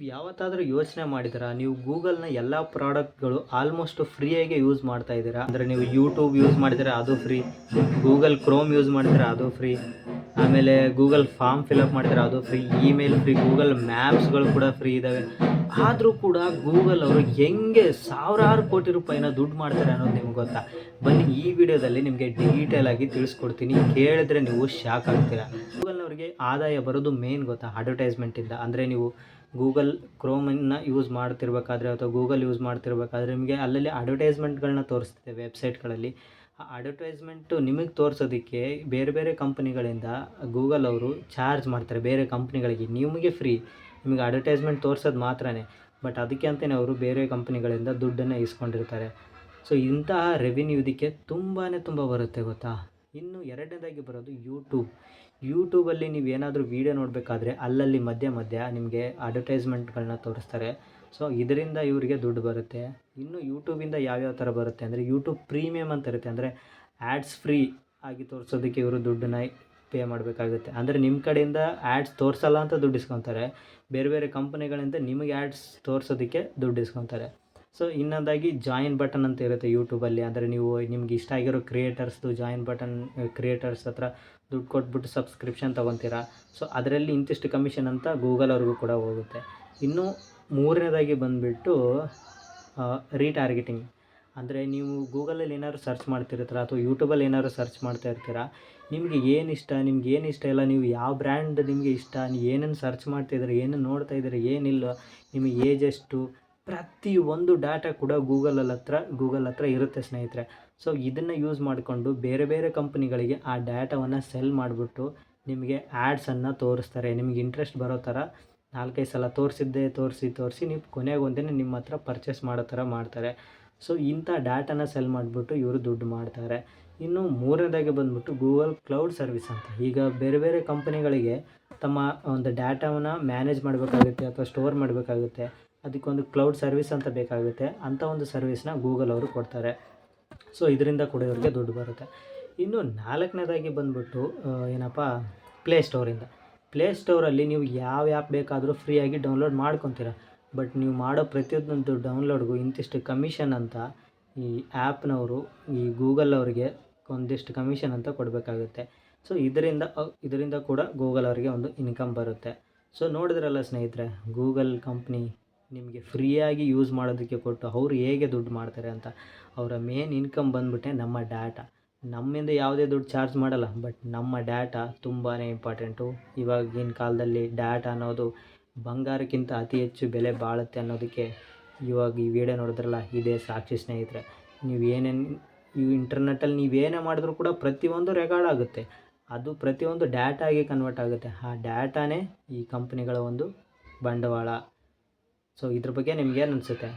ಯಾವತ್ತಾದರೂ ಯೋಚನೆ ಮಾಡಿದ್ದೀರಾ? ನೀವು ಗೂಗಲ್‌ನ ಎಲ್ಲ ಪ್ರಾಡಕ್ಟ್‌ಗಳು ಆಲ್ಮೋಸ್ಟ್ ಫ್ರೀಯಾಗೆ ಯೂಸ್ ಮಾಡ್ತಾ ಇದ್ದೀರಾ? ಅಂದರೆ ನೀವು ಯೂಟ್ಯೂಬ್ ಯೂಸ್ ಮಾಡಿದರೆ ಅದು ಫ್ರೀ, ಗೂಗಲ್ ಕ್ರೋಮ್ ಯೂಸ್ ಮಾಡಿದರೆ ಅದು ಫ್ರೀ, ಆಮೇಲೆ ಗೂಗಲ್ ಫಾರ್ಮ್ ಫಿಲಪ್ ಮಾಡಿದರೆ ಅದು ಫ್ರೀ, ಇಮೇಲ್ ಫ್ರೀ, ಗೂಗಲ್ ಮ್ಯಾಪ್ಸ್‌ಗಳು ಕೂಡ ಫ್ರೀ ಇದ್ದಾವೆ. ಆದರೂ ಕೂಡ ಗೂಗಲ್ ಅವರು ಹೆಂಗೆ ಸಾವಿರಾರು ಕೋಟಿ ರೂಪಾಯಿನ ದುಡ್ಡು ಮಾಡ್ತಾರೆ ಅನ್ನೋದು ನಿಮ್ಗೆ ಗೊತ್ತಾ? ಬನ್ನಿ ಈ ವಿಡಿಯೋದಲ್ಲಿ ನಿಮಗೆ ಡೀಟೇಲ್ ಆಗಿ ತಿಳಿಸ್ಕೊಡ್ತೀನಿ. ಕೇಳಿದ್ರೆ ನೀವು ಶಾಕ್ ಆಗ್ತೀರಾ. ಗೂಗಲ್‌ನವರಿಗೆ ಆದಾಯ ಬರೋದು ಮೇನ್ ಗೊತ್ತಾ? ಅಡ್ವರ್ಟೈಸ್ಮೆಂಟಿಂದ. ಅಂದರೆ ನೀವು ಗೂಗಲ್ ಕ್ರೋಮನ್ನು ಯೂಸ್ ಮಾಡ್ತಿರ್ಬೇಕಾದ್ರೆ ಅಥವಾ ಗೂಗಲ್ ಯೂಸ್ ಮಾಡ್ತಿರ್ಬೇಕಾದ್ರೆ ನಿಮಗೆ ಅಲ್ಲಲ್ಲಿ ಅಡ್ವರ್ಟೈಸ್ಮೆಂಟ್ಗಳನ್ನ ತೋರಿಸ್ತದೆ ವೆಬ್ಸೈಟ್ಗಳಲ್ಲಿ. ಆ ಅಡ್ವರ್ಟೈಸ್ಮೆಂಟು ನಿಮಗೆ ತೋರಿಸೋದಕ್ಕೆ ಬೇರೆ ಬೇರೆ ಕಂಪನಿಗಳಿಂದ ಗೂಗಲ್ ಅವರು ಚಾರ್ಜ್ ಮಾಡ್ತಾರೆ ಬೇರೆ ಕಂಪ್ನಿಗಳಿಗೆ. ನಿಮಗೆ ಫ್ರೀ, ನಿಮಗೆ ಅಡ್ವರ್ಟೈಸ್ಮೆಂಟ್ ತೋರಿಸೋದು ಮಾತ್ರನೇ, ಬಟ್ ಅದಕ್ಕೆ ಅಂತಲೇ ಅವರು ಬೇರೆ ಕಂಪ್ನಿಗಳಿಂದ ದುಡ್ಡನ್ನು ಇಸ್ಕೊಂಡಿರ್ತಾರೆ. ಸೊ ಇಂತಹ ರೆವಿನ್ಯೂ ಇದಕ್ಕೆ ತುಂಬ ಬರುತ್ತೆ ಗೊತ್ತಾ? ಇನ್ನು ಎರಡನೇದಾಗಿ ಬರೋದು ಯೂಟ್ಯೂಬಲ್ಲಿ ನೀವು ಏನಾದರೂ ವೀಡಿಯೋ ನೋಡಬೇಕಾದ್ರೆ ಅಲ್ಲಲ್ಲಿ ಮಧ್ಯ ನಿಮಗೆ ಅಡ್ವರ್ಟೈಸ್ಮೆಂಟ್ಗಳನ್ನ ತೋರಿಸ್ತಾರೆ. ಸೊ ಇದರಿಂದ ಇವರಿಗೆ ದುಡ್ಡು ಬರುತ್ತೆ. ಇನ್ನು ಯೂಟ್ಯೂಬಿಂದ ಯಾವ್ಯಾವ ಥರ ಬರುತ್ತೆ ಅಂದರೆ ಯೂಟ್ಯೂಬ್ ಪ್ರೀಮಿಯಮ್ ಅಂತ ಇರುತ್ತೆ. ಅಂದರೆ ಆ್ಯಡ್ಸ್ ಫ್ರೀ ಆಗಿ ತೋರಿಸೋದಕ್ಕೆ ಇವರು ದುಡ್ಡನ್ನ ಪೇ ಮಾಡಬೇಕಾಗುತ್ತೆ. ಅಂದರೆ ನಿಮ್ಮ ಕಡೆಯಿಂದ ಆ್ಯಡ್ಸ್ ತೋರಿಸಲ್ಲ ಅಂತ ದುಡ್ಡು ಇಸ್ಕೊತಾರೆ, ಬೇರೆ ಬೇರೆ ಕಂಪನಿಗಳಿಂದ ನಿಮಗೆ ಆ್ಯಡ್ಸ್ ತೋರಿಸೋದಕ್ಕೆ ದುಡ್ಡು ಇಸ್ಕೊತಾರೆ. ಸೊ ಇನ್ನೊಂದಾಗಿ ಜಾಯಿನ್ ಬಟನ್ ಅಂತ ಇರುತ್ತೆ ಯೂಟ್ಯೂಬಲ್ಲಿ. ಅಂದರೆ ನೀವು ನಿಮ್ಗೆ ಇಷ್ಟ ಆಗಿರೋ ಕ್ರಿಯೇಟರ್ಸ್ದು ಜಾಯಿನ್ ಬಟನ್, ಕ್ರಿಯೇಟರ್ಸ್ ಹತ್ರ ದುಡ್ಡು ಕೊಟ್ಬಿಟ್ಟು ಸಬ್ಸ್ಕ್ರಿಪ್ಷನ್ ತೊಗೊತೀರಾ. ಸೊ ಅದರಲ್ಲಿ ಇಂತಿಷ್ಟು ಕಮಿಷನ್ ಅಂತ ಗೂಗಲ್ ಅವ್ರಿಗೂ ಕೂಡ ಹೋಗುತ್ತೆ. ಇನ್ನು ಮೂರನೇದಾಗಿ ಬಂದುಬಿಟ್ಟು ರೀಟಾರ್ಗೆಟಿಂಗ್. ಅಂದರೆ ನೀವು ಗೂಗಲಲ್ಲಿ ಏನಾದ್ರು ಸರ್ಚ್ ಮಾಡ್ತಿರ್ತೀರ ಅಥವಾ ಯೂಟ್ಯೂಬಲ್ಲಿ ಏನಾದ್ರು ಸರ್ಚ್ ಮಾಡ್ತಾ ಇರ್ತೀರ, ನಿಮಗೆ ಏನು ಇಷ್ಟ ಇಲ್ಲ, ನೀವು ಯಾವ ಬ್ರ್ಯಾಂಡ್ ನಿಮಗೆ ಇಷ್ಟ, ನೀವು ಏನೇನು ಸರ್ಚ್ ಮಾಡ್ತಾಯಿದ್ದೀರ, ಏನೇನು ನೋಡ್ತಾ ಇದ್ದೀರ, ಏನಿಲ್ಲ, ನಿಮಗೆ ಏಜ್ ಎಷ್ಟು, ಪ್ರತಿಯೊಂದು ಡಾಟಾ ಕೂಡ ಗೂಗಲ್ ಹತ್ರ ಇರುತ್ತೆ ಸ್ನೇಹಿತರೆ. ಸೊ ಇದನ್ನು ಯೂಸ್ ಮಾಡಿಕೊಂಡು ಬೇರೆ ಬೇರೆ ಕಂಪ್ನಿಗಳಿಗೆ ಆ ಡಾಟಾವನ್ನು ಸೆಲ್ ಮಾಡಿಬಿಟ್ಟು ನಿಮಗೆ ಆ್ಯಡ್ಸನ್ನು ತೋರಿಸ್ತಾರೆ. ನಿಮಗೆ ಇಂಟ್ರೆಸ್ಟ್ ಬರೋ ಥರ 4-5 ಸಲ ತೋರಿಸಿ ನೀವು ಕೊನೆಗೆ ಒಂದಿನ ನಿಮ್ಮ ಹತ್ರ ಪರ್ಚೇಸ್ ಮಾಡೋ ಥರ ಮಾಡ್ತಾರೆ. ಸೊ ಇಂಥ ಡಾಟಾನ ಸೆಲ್ ಮಾಡಿಬಿಟ್ಟು ಇವರು ದುಡ್ಡು ಮಾಡ್ತಾರೆ. ಇನ್ನು ಮೂರನೇದಾಗಿ ಬಂದುಬಿಟ್ಟು ಗೂಗಲ್ ಕ್ಲೌಡ್ ಸರ್ವಿಸ್ ಅಂತ. ಈಗ ಬೇರೆ ಬೇರೆ ಕಂಪನಿಗಳಿಗೆ ತಮ್ಮ ಒಂದು ಡಾಟಾವನ್ನು ಮ್ಯಾನೇಜ್ ಮಾಡಬೇಕಾಗುತ್ತೆ ಅಥವಾ ಸ್ಟೋರ್ ಮಾಡಬೇಕಾಗುತ್ತೆ. ಅದಕ್ಕೊಂದು ಕ್ಲೌಡ್ ಸರ್ವಿಸ್ ಅಂತ ಬೇಕಾಗುತ್ತೆ. ಅಂಥ ಒಂದು ಸರ್ವಿಸ್ನ ಗೂಗಲ್ ಅವರು ಕೊಡ್ತಾರೆ. ಸೊ ಇದರಿಂದ ಕೂಡ ಇವರಿಗೆ ದುಡ್ಡು ಬರುತ್ತೆ. ಇನ್ನು ನಾಲ್ಕನೇದಾಗಿ ಬಂದುಬಿಟ್ಟು ಪ್ಲೇಸ್ಟೋರಲ್ಲಿ ನೀವು ಯಾವ ಆ್ಯಪ್ ಬೇಕಾದರೂ ಫ್ರೀಯಾಗಿ ಡೌನ್ಲೋಡ್ ಮಾಡ್ಕೊತೀರ. ಬಟ್ ನೀವು ಮಾಡೋ ಪ್ರತಿಯೊಂದು ಡೌನ್ಲೋಡ್ಗೂ ಇಂತಿಷ್ಟು ಕಮಿಷನ್ ಅಂತ ಈ ಆ್ಯಪ್ನವರು ಈ ಗೂಗಲ್ ಅವರಿಗೆ ಒಂದಿಷ್ಟು ಕಮಿಷನ್ ಅಂತ ಕೊಡಬೇಕಾಗುತ್ತೆ. ಸೊ ಇದರಿಂದ ಕೂಡ ಗೂಗಲ್ ಅವರಿಗೆ ಒಂದು ಇನ್ಕಮ್ ಬರುತ್ತೆ. ಸೊ ನೋಡಿದ್ರಲ್ಲ ಸ್ನೇಹಿತರೆ, ಗೂಗಲ್ ಕಂಪ್ನಿ ನಿಮಗೆ ಫ್ರೀಯಾಗಿ ಯೂಸ್ ಮಾಡೋದಕ್ಕೆ ಕೊಟ್ಟು ಅವರು ಹೇಗೆ ದುಡ್ಡು ಮಾಡ್ತಾರೆ ಅಂತ. ಅವರ ಮೇನ್ ಇನ್ಕಮ್ ಬಂದ್ಬಿಟ್ಟೆ ನಮ್ಮ ಡಾಟಾ. ನಮ್ಮಿಂದ ಯಾವುದೇ ದುಡ್ಡು ಚಾರ್ಜ್ ಮಾಡಲ್ಲ, ಬಟ್ ನಮ್ಮ ಡಾಟಾ ತುಂಬಾ ಇಂಪಾರ್ಟೆಂಟು. ಇವಾಗಿನ ಕಾಲದಲ್ಲಿ ಡಾಟಾ ಅನ್ನೋದು ಬಂಗಾರಕ್ಕಿಂತ ಅತಿ ಹೆಚ್ಚು ಬೆಲೆ ಬಾಳುತ್ತೆ ಅನ್ನೋದಕ್ಕೆ ಇವಾಗ ಈ ವಿಡಿಯೋ ನೋಡಿದ್ರಲ್ಲ, ಇದೇ ಸಾಕ್ಷಿ ಸ್ನೇಹಿತರೆ. ಈ ಇಂಟರ್ನೆಟ್ಟಲ್ಲಿ ನೀವೇನೇ ಮಾಡಿದ್ರೂ ಕೂಡ ಪ್ರತಿಯೊಂದು ರೆಕಾರ್ಡ್ ಆಗುತ್ತೆ. ಅದು ಪ್ರತಿಯೊಂದು ಡಾಟಾ ಆಗಿ ಕನ್ವರ್ಟ್ ಆಗುತ್ತೆ. ಆ ಡಾಟಾನೇ ಈ ಕಂಪ್ನಿಗಳ ಒಂದು ಬಂಡವಾಳ. ಸೊ ಇದ್ರ ಬಗ್ಗೆ ನಿಮ್ಗೇನು ಅನಿಸುತ್ತೆ?